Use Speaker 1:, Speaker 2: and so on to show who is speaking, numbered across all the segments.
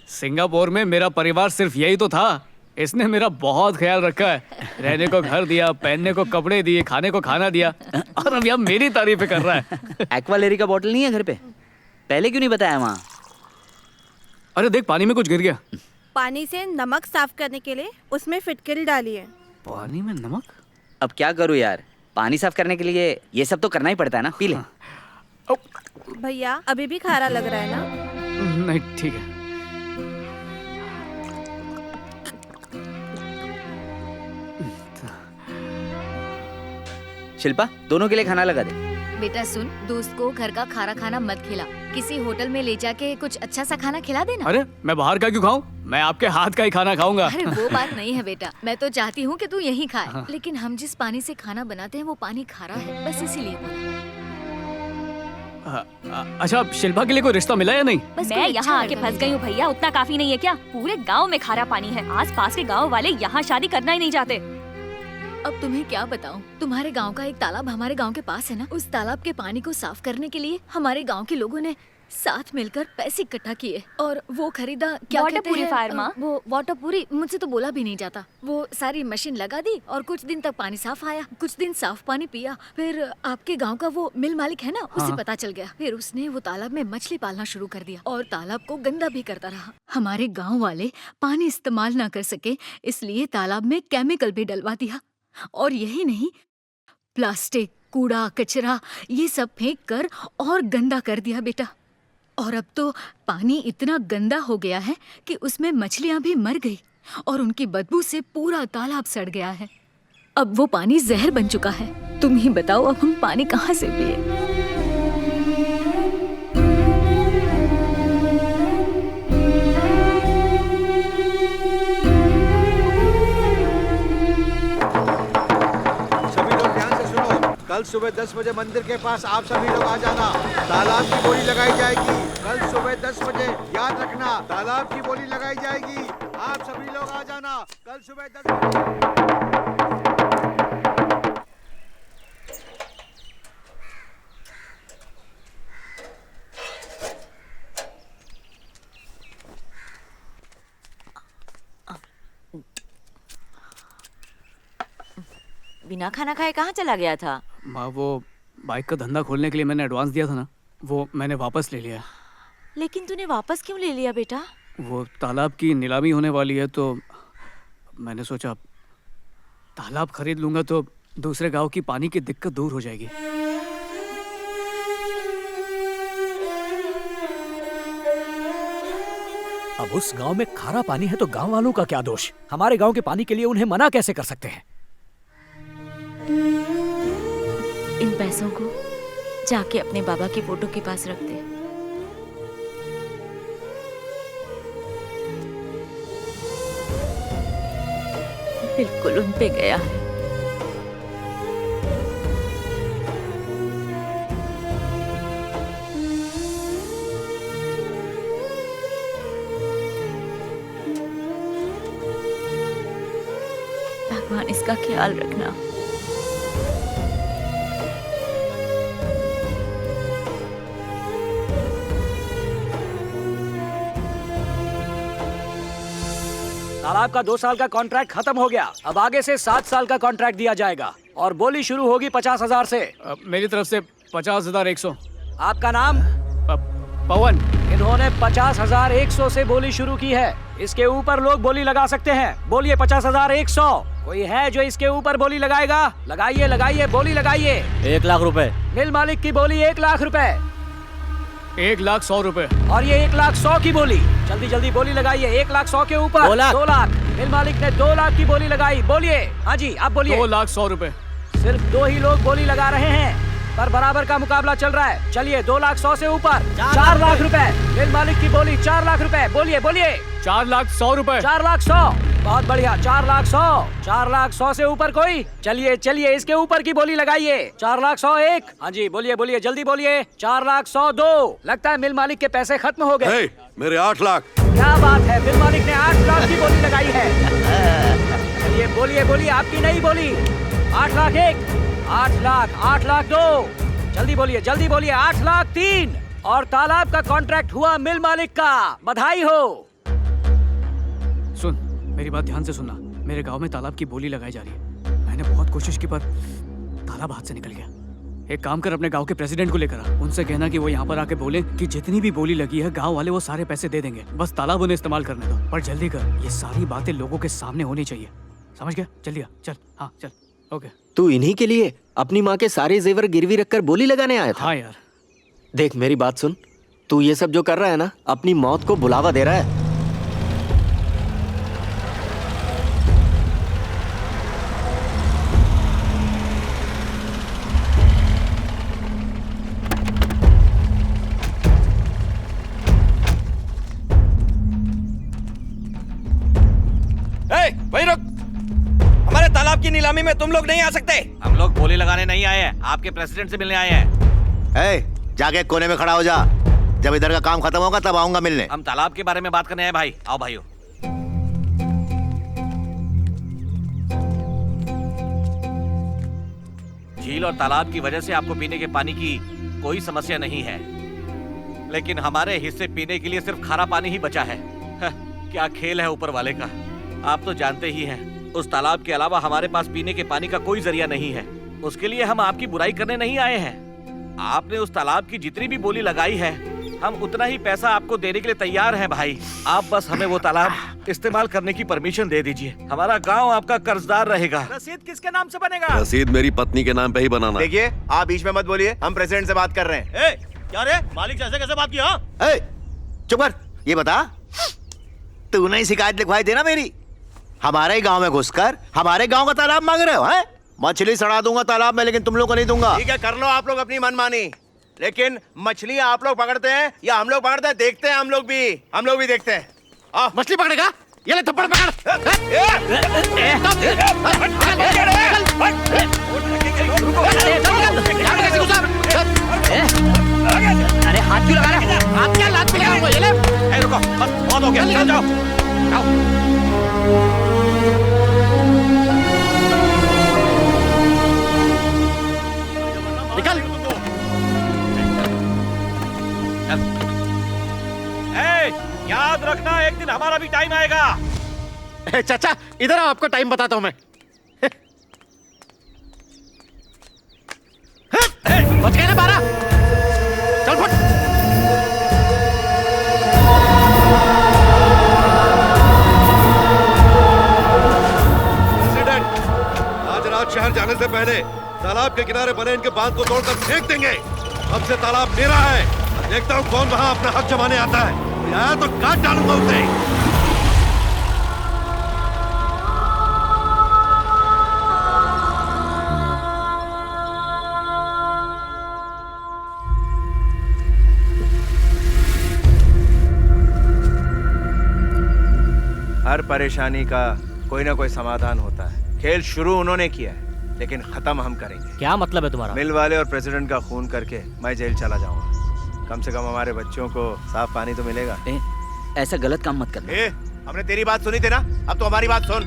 Speaker 1: Singapore में मेरा परिवार सिर्फ यही तो था। इसने मेरा बहुत ख्याल रखा है। रहने को घर दिया, पहनने को कपड़े दिए, खाने को खाना दिया, और अब यह मेरी तारीफें कर रहा है।
Speaker 2: एक्वालेरी का बॉटल नहीं है घर पे? पहले क्यों नहीं बताया वहाँ?
Speaker 1: अरे देख, पानी में कुछ गिर गया।
Speaker 3: पानी से नमक साफ करने के लिए उसमें फिटकरी डाली है।
Speaker 1: पानी में नमक?
Speaker 2: अब क्या करूँ यार, पानी साफ करने के लिए ये सब तो करना ही पड़ता है ना। पी ले।
Speaker 3: भैया अभी भी खारा लग रहा है ना?
Speaker 1: नहीं, ठीक है।
Speaker 2: शिल्पा, दोनों के लिए खाना लगा दे।
Speaker 4: बेटा सुन, दोस्त को घर का खाना खाना मत खिला, किसी होटल में ले जाके कुछ अच्छा सा खाना खिला देना।
Speaker 1: अरे मैं बाहर का क्यों खाऊं? मैं आपके हाथ का ही खाना खाऊंगा।
Speaker 4: अरे वो बात नहीं है बेटा, मैं तो चाहती हूँ कि तू यहीं खाए, लेकिन हम जिस पानी से खाना बनाते हैं वो पानी खारा है, बस इसीलिए बोला।
Speaker 1: अच्छा, शिल्पा के लिए कोई रिश्ता मिला या नहीं?
Speaker 4: बस
Speaker 5: मैं यहाँ आके फंस गई हूँ भैया, उतना काफी नहीं है क्या? पूरे गांव में खारा पानी है, आस पास के गांव वाले यहाँ शादी करना ही नहीं चाहते।
Speaker 4: अब तुम्हें क्या बताऊं, तुम्हारे गांव का एक तालाब हमारे गांव के पास है ना, उस तालाब के पानी को साफ करने के लिए हमारे गांव के लोगों ने साथ मिलकर पैसे इकट्ठा किए और वो खरीदा, क्या
Speaker 5: वाटर
Speaker 4: कहते हैं,
Speaker 5: प्यूरीफायर माँ?
Speaker 4: वो वाटर पूरी, मुझसे तो बोला भी नहीं जाता। वो सारी मशीन लगा दी और कुछ दिन तक पानी साफ आया, कुछ दिन साफ पानी पिया। फिर आपके गांव का वो मिल मालिक है ना, उसे पता चल गया। फिर उसने वो तालाब में मछली पालना शुरू कर दिया और तालाब को गंदा भी करता रहा। हमारे गाँव वाले पानी इस्तेमाल न कर सके, इसलिए तालाब में केमिकल भी डलवा दिया। और यही नहीं, प्लास्टिक, कूड़ा कचरा ये सब फेंक कर और गंदा कर दिया बेटा। और अब तो पानी इतना गंदा हो गया है कि उसमें मछलियां भी मर गई और उनकी बदबू से पूरा तालाब सड़ गया है। अब वो पानी जहर बन चुका है। तुम ही बताओ, अब हम पानी कहाँ से पिए?
Speaker 6: कल सुबह 10 बजे मंदिर के पास आप सभी लोग आ जाना। तालाब की बोली लगाई जाएगी। कल सुबह 10 बजे, याद रखना, तालाब की बोली लगाई जाएगी। आप सभी लोग आ जाना कल सुबह 10 बजे।
Speaker 7: बिना खाना खाए कहाँ चला गया था?
Speaker 1: माँ, वो बाइक का धंधा खोलने के लिए मैंने एडवांस दिया था ना, वो मैंने वापस ले लिया।
Speaker 7: लेकिन तूने वापस क्यों ले लिया बेटा?
Speaker 1: वो तालाब की नीलामी होने वाली है तो मैंने सोचा तालाब खरीद लूंगा तो दूसरे गांव की पानी की दिक्कत दूर हो जाएगी।
Speaker 8: अब उस गांव में खारा पानी है तो गांव वालों का क्या दोष? हमारे गांव के पानी के लिए उन्हें मना कैसे कर सकते हैं?
Speaker 7: इन पैसों को जाके अपने बाबा की फोटो के पास रख दे। बिल्कुल उन पे गया है। भगवान इसका ख्याल रखना।
Speaker 8: तालाब का 2 साल का कॉन्ट्रैक्ट खत्म हो गया। अब आगे से 7 साल का कॉन्ट्रैक्ट दिया जाएगा और बोली शुरू होगी 50,000 से।
Speaker 1: मेरी तरफ से 50,100।
Speaker 8: आपका नाम?
Speaker 1: पवन।
Speaker 8: इन्होंने 50,100 से बोली शुरू की है। इसके ऊपर लोग बोली लगा सकते हैं। बोलिए 50,100। कोई है जो इसके ऊपर बोली लगाएगा? लगाइए लगाइए, बोली लगाइए।
Speaker 2: 1 लाख रुपए।
Speaker 8: मिल मालिक की बोली 1 लाख रुपए।
Speaker 1: 1,100,000 रुपए।
Speaker 8: और ये 1,100,000 की बोली। जल्दी जल्दी बोली लगाइए। 1,100,000 के ऊपर
Speaker 2: 2 लाख।
Speaker 8: 2 लाख। मिल मालिक ने 2 लाख की बोली लगाई। बोलिए। हाँ जी, आप बोलिए।
Speaker 1: 2,100,000 रुपए।
Speaker 8: सिर्फ 2 ही लोग बोली लगा रहे हैं, पर बराबर का मुकाबला चल रहा है। चलिए 2,100,000 से ऊपर 4 लाख रुपए। मिल मालिक की बोली 4 लाख रुपए। बोलिए बोलिए।
Speaker 1: 4,100,000 रुपए।
Speaker 8: 4,100,000। बहुत बढ़िया। 4,100,000। 4,100,000 से ऊपर कोई? चलिए चलिए, इसके ऊपर की बोली लगाइए। 4,100,000 1। हाँ जी, बोलिए बोलिए, जल्दी बोलिए। 4,100,000 2। लगता है मिल मालिक के पैसे खत्म हो गए।
Speaker 6: मेरे 8 लाख।
Speaker 8: क्या बात है, मिल मालिक ने 8 लाख की बोली लगाई है। चलिए बोलिए बोलिए, आपकी नई बोली। 8 लाख 1। 8 लाख। 8 लाख 2। जल्दी बोलिए 8 लाख 3। और तालाब का कॉन्ट्रैक्ट हुआ मिल मालिक का। बधाई हो।
Speaker 1: सुन, मेरी बात ध्यान से सुनना। मेरे गांव में तालाब की बोली लगाई जा रही है। मैंने बहुत कोशिश की पर तालाब हाथ से निकल गया। एक काम कर, अपने गांव के प्रेसिडेंट को लेकर आ। उनसे कहना कि वो यहाँ पर आके बोले कि जितनी भी बोली लगी है गांव वाले वो सारे पैसे दे देंगे, बस तालाब उन्हें इस्तेमाल करने दो। पर जल्दी कर, ये सारी बातें लोगों के सामने होनी चाहिए, समझ गया? जल्दी आ, चल। हाँ चल, ओके।
Speaker 9: तू इन्हीं के लिए अपनी माँ के सारे जेवर गिरवी रखकर बोली लगाने आया था?
Speaker 1: हाँ यार।
Speaker 9: देख मेरी बात सुन, तू ये सब जो कर रहा है ना, अपनी मौत को बुलावा दे रहा है।
Speaker 10: वहीं रुक। हमारे तालाब की नीलामी में तुम लोग नहीं आ सकते।
Speaker 11: हम लोग बोली लगाने नहीं आए हैं, आपके प्रेसिडेंट से मिलने आए हैं।
Speaker 6: जाके कोने में खड़ा हो जा। जब इधर का काम खत्म होगा तब आऊंगा मिलने।
Speaker 11: हम तालाब के बारे में बात करने आए भाई। आओ भाइयों। झील और तालाब की वजह से आपको पीने के पानी की कोई समस्या नहीं है, लेकिन हमारे हिस्से पीने के लिए सिर्फ खारा पानी ही बचा है। क्या खेल है ऊपर वाले का। आप तो जानते ही हैं, उस तालाब के अलावा हमारे पास पीने के पानी का कोई जरिया नहीं है। उसके लिए हम आपकी बुराई करने नहीं आए हैं। आपने उस तालाब की जितनी भी बोली लगाई है, हम उतना ही पैसा आपको देने के लिए तैयार हैं भाई। आप बस हमें वो तालाब इस्तेमाल करने की परमिशन दे दीजिए। हमारा गांव आपका कर्जदार रहेगा।
Speaker 10: रसीद किसके नाम से बनेगा?
Speaker 12: रसीद मेरी पत्नी के नाम पे ही बनाना।
Speaker 6: देखिए, आप बीच में मत बोलिए, हम प्रेसिडेंट से बात कर रहे हैं।
Speaker 10: क्या रे, मालिक जैसे कैसे बात किया?
Speaker 6: चुप कर। ये बता, तूने ही शिकायत लिखवाई थी ना मेरी? हमारे ही गांव में घुसकर हमारे गांव का तालाब मांग रहे हो? हैं? मछली सड़ा दूंगा तालाब में, लेकिन तुम लोग को नहीं दूंगा।
Speaker 10: ठीक है, कर लो आप लोग अपनी मनमानी, लेकिन मछली आप लोग पकड़ते हैं या हम लोग पकड़ते हैं? देखते हैं, हम लोग भी देखते हैं।
Speaker 11: मछली पकड़ेगा? ये ले थप्पड़ पकड़।
Speaker 8: अरे हाथ क्यों लगा रहे हो? हाथ क्या लात पे लगा हुआ? ये ले।
Speaker 11: रुको, बस बहुत हो गया, चलो जाओ।
Speaker 8: निकल।
Speaker 11: याद रखना, एक दिन हमारा भी टाइम आएगा।
Speaker 8: चाचा इधर आओ, आपको टाइम बताता हूँ मैं। बच गए ना 12? चल फुट।
Speaker 12: प्रेसिडेंट, आज रात शहर जाने से पहले तालाब के किनारे बने इनके बांध को तोड़कर फेंक देंगे। अब से तालाब मेरा है। देखता हूँ कौन वहाँ अपना हक जमाने आता है। आया तो काट डालूंगा उसे।
Speaker 6: हर परेशानी का कोई ना कोई समाधान होता है। खेल शुरू उन्होंने किया है, लेकिन खत्म हम करेंगे।
Speaker 8: क्या मतलब है तुम्हारा?
Speaker 6: मिल वाले और प्रेसिडेंट का खून करके मैं जेल चला जाऊंगा। कम से कम हमारे बच्चों को साफ पानी तो मिलेगा।
Speaker 2: ऐसा गलत काम मत करना।
Speaker 6: हमने तेरी बात सुनी थी ना, अब तो हमारी बात सुन।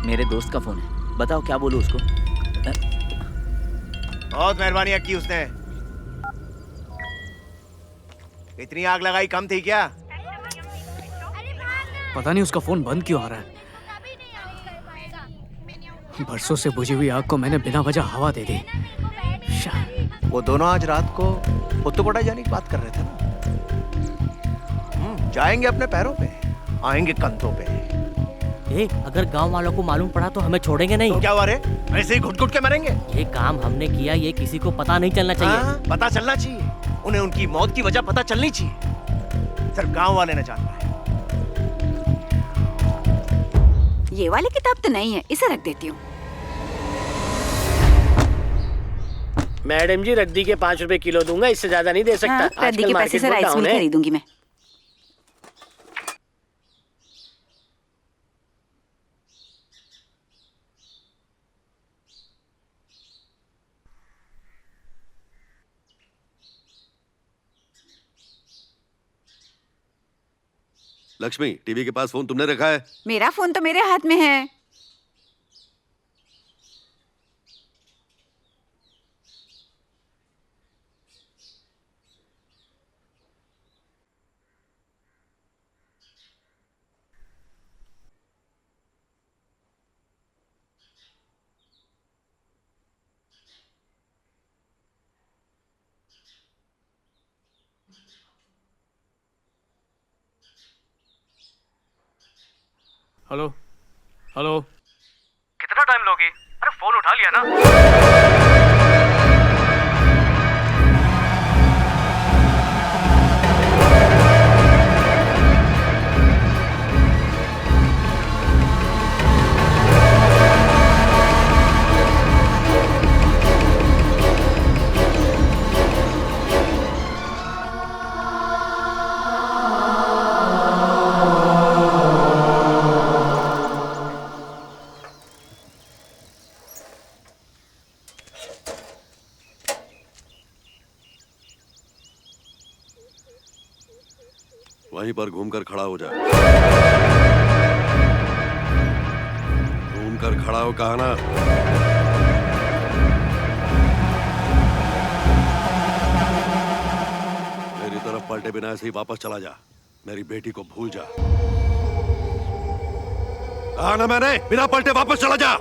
Speaker 2: मेरे दोस्त का फोन है, बताओ क्या बोलूं उसको?
Speaker 6: बहुत मेहरबानी की उसने। इतनी आग लगाई कम थी क्या?
Speaker 1: पता नहीं उसका फोन बंद क्यों आ रहा है। बरसों से बुझी हुई आग को मैंने बिना वजह हवा दे दी।
Speaker 6: वो दोनों आज रात को पुत्तकोटा जाने की बात कर रहे थे ना। जाएंगे अपने पैरों पे, आएंगे कंधों पे।
Speaker 8: अगर गांव वालों को मालूम पड़ा तो हमें छोड़ेंगे नहीं।
Speaker 6: तो क्या हुआ रे? ऐसे ही घुट-घुट के मरेंगे।
Speaker 8: ये काम हमने किया, ये किसी को पता नहीं चलना चाहिए।
Speaker 6: पता चलना चाहिए। उन्हें उनकी मौत की वजह पता चलनी चाहिए। सिर्फ गांव वाले न जान पाए।
Speaker 7: ये वाली किताब तो नहीं है, इसे रख देती हूँ।
Speaker 8: मैडम जी, रद्दी के 5 रुपए किलो दूंगा, इससे ज्यादा नहीं दे सकता।
Speaker 7: हाँ, रद्दी के पैसे से राइस मिल खरीदूंगी मैं।
Speaker 12: लक्ष्मी, टीवी के पास फोन तुमने रखा है?
Speaker 7: मेरा फोन तो मेरे हाथ में है।
Speaker 1: Hello hello.
Speaker 8: कितना टाइम लोगे? अरे फोन उठा लिया ना।
Speaker 12: वहीं पर घूमकर खड़ा हो जा। घूमकर खड़ा हो, कहा ना। मेरी तरफ पलटे बिना ऐसे ही वापस चला जा। मेरी बेटी को भूल जा। कहा ना मैंने, बिना पलटे वापस चला जा।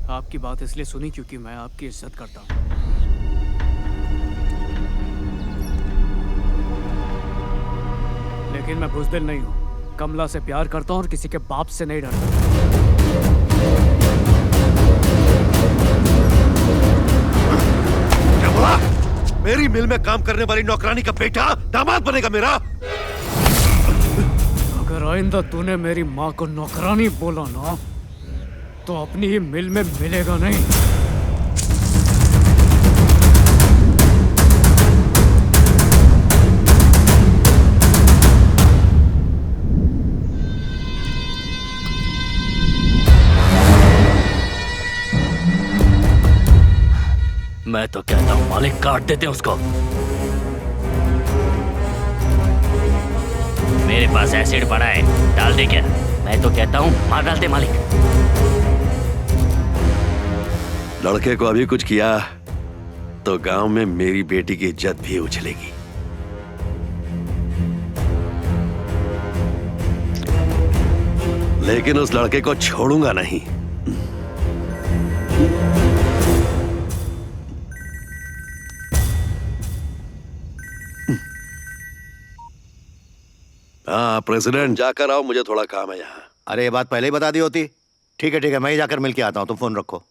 Speaker 1: आपकी बात इसलिए सुनी क्योंकि मैं आपकी इज्जत करता हूँ। लेकिन मैं बुज़दिल नहीं हूँ। कमला से प्यार करता हूँ और किसी के बाप से नहीं डरता।
Speaker 12: क्या बोला? मेरी मिल में काम करने वाली नौकरानी का बेटा दामाद बनेगा मेरा?
Speaker 1: अगर आइंदा तूने मेरी माँ को नौकरानी बोला ना तो अपनी ही मिल में मिलेगा नहीं।
Speaker 8: मैं तो कहता हूँ मालिक काट देते हैं उसको। मेरे पास एसिड पड़ा है, डाल दे क्या? मैं तो कहता हूँ मार डालते मालिक।
Speaker 12: लड़के को अभी कुछ किया तो गांव में मेरी बेटी की इज्जत भी उछलेगी। लेकिन उस लड़के को छोड़ूंगा नहीं। हाँ प्रेसिडेंट, जाकर आओ, मुझे थोड़ा काम है यहाँ।
Speaker 10: अरे ये बात पहले ही बता दी होती। ठीक है मैं ही जाकर मिल के आता हूँ, तुम फोन रखो।